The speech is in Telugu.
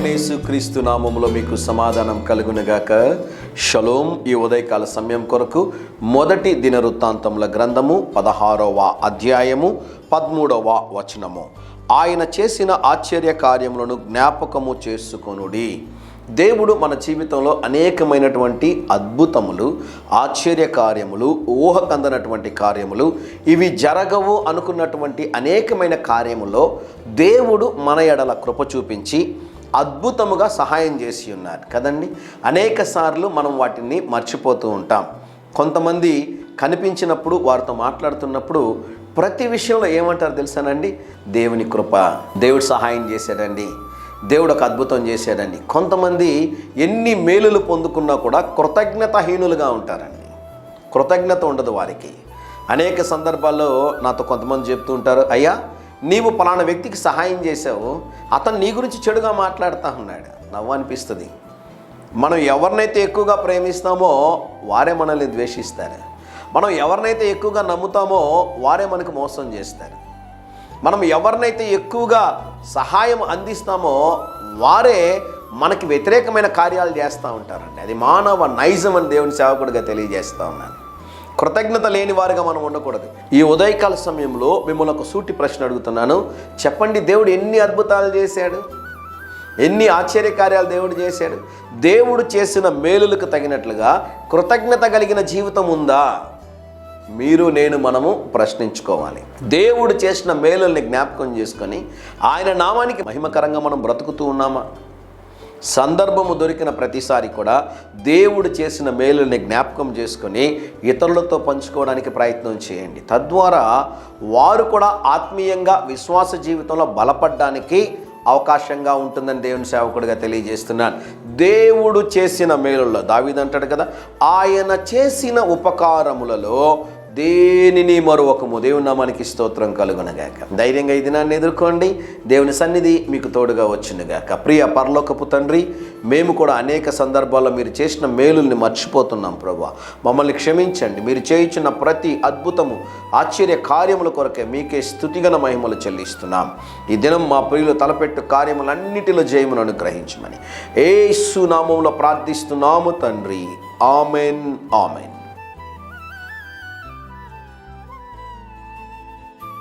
ప్రభువైన యేసుక్రీస్తు నామములో మీకు సమాధానం కలుగునుగాక. షలోం. ఈ ఉదయకాల సమయం కొరకు మొదటి దినవృత్తాంతముల గ్రంథము 16వ అధ్యాయము 13వ వచనము. ఆయన చేసిన ఆశ్చర్య కార్యములను జ్ఞాపకము చేసుకొనుడి. దేవుడు మన జీవితంలో అనేకమైనటువంటి అద్భుతములు, ఆశ్చర్య కార్యములు, ఊహకందనటువంటి కార్యములు, ఇవి జరగవు అనుకున్నటువంటి అనేకమైన కార్యములో దేవుడు మన ఎడల కృప చూపించి అద్భుతముగా సహాయం చేసి ఉన్నారు కదండి. అనేక సార్లు మనం వాటిని మర్చిపోతూ ఉంటాం. కొంతమంది కనిపించినప్పుడు వారితో మాట్లాడుతున్నప్పుడు ప్రతి విషయంలో ఏమంటారు తెలుసానండి? దేవుని కృప, దేవుడు సహాయం చేశాడండి, దేవుడు ఒక అద్భుతం చేశాడండి. కొంతమంది ఎన్ని మేలులు పొందుకున్నా కూడా కృతజ్ఞతాహీనులుగా ఉంటారండి. కృతజ్ఞత ఉండదు వారికి. అనేక సందర్భాల్లో నాతో కొంతమంది చెప్తూ ఉంటారు, అయ్యా నీవు పలానా వ్యక్తికి సహాయం చేశావు, అతను నీ గురించి చెడుగా మాట్లాడుతూ ఉన్నాడు. నవ్వు అనిపిస్తుంది. మనం ఎవరినైతే ఎక్కువగా ప్రేమిస్తామో వారే మనల్ని ద్వేషిస్తారు. మనం ఎవరినైతే ఎక్కువగా నమ్ముతామో వారే మనకు మోసం చేస్తారు. మనం ఎవరినైతే ఎక్కువగా సహాయం అందిస్తామో వారే మనకి వ్యతిరేకమైన కార్యాలు చేస్తూ ఉంటారండి. అది మానవ నైజం అని దేవుని సేవకుడిగా తెలియజేస్తూ ఉన్నాను. కృతజ్ఞత లేని వారిగా మనం ఉండకూడదు. ఈ ఉదయకాల సమయంలో మిమ్మల్ని ఒక సూటి ప్రశ్న అడుగుతున్నాను. చెప్పండి, దేవుడు ఎన్ని అద్భుతాలు చేశాడు? ఎన్ని ఆశ్చర్య కార్యాలు దేవుడు చేశాడు? దేవుడు చేసిన మేలులకు తగినట్లుగా కృతజ్ఞత కలిగిన జీవితం ఉందా? మీరు మనము ప్రశ్నించుకోవాలి. దేవుడు చేసిన మేలుల్ని జ్ఞాపకం చేసుకొని ఆయన నామానికి మహిమకరంగా మనం బ్రతుకుతూ ఉన్నామా? సందర్భము దొరికిన ప్రతిసారి కూడా దేవుడు చేసిన మేలుల్ని జ్ఞాపకం చేసుకొని ఇతరులతో పంచుకోవడానికి ప్రయత్నం చేయండి. తద్వారా వారు కూడా ఆత్మీయంగా విశ్వాస జీవితంలో బలపడడానికి అవకాశంగా ఉంటుందని దేవుని సేవకుడిగా తెలియజేస్తున్నాను. దేవుడు చేసిన మేలుల్లో దావీదు అంటాడు కదా, ఆయన చేసిన ఉపకారములలో దేనిని మరొకము. దేవుని నామానికి స్తోత్రం కలుగునగాక. ధైర్యంగా ఈ దినాన్ని ఎదుర్కోండి. దేవుని సన్నిధి మీకు తోడుగా వచ్చునుగాక. ప్రియ పరలోకపు తండ్రి, మేము కూడా అనేక సందర్భాల్లో మీరు చేసిన మేలుల్ని మర్చిపోతున్నాం ప్రభువా. మమ్మల్ని క్షమించండి. మీరు చేయించిన ప్రతి అద్భుతము, ఆశ్చర్య కార్యముల కొరకే మీకే స్తుతిగణ మహిమలు చెల్లిస్తున్నాం. ఈ దినం మా ప్రియులు తలపెట్టు కార్యములన్నిటిలో జయమును అనుగ్రహించమని యేసు నామములో ప్రార్థిస్తున్నాము తండ్రి. Amen, amen.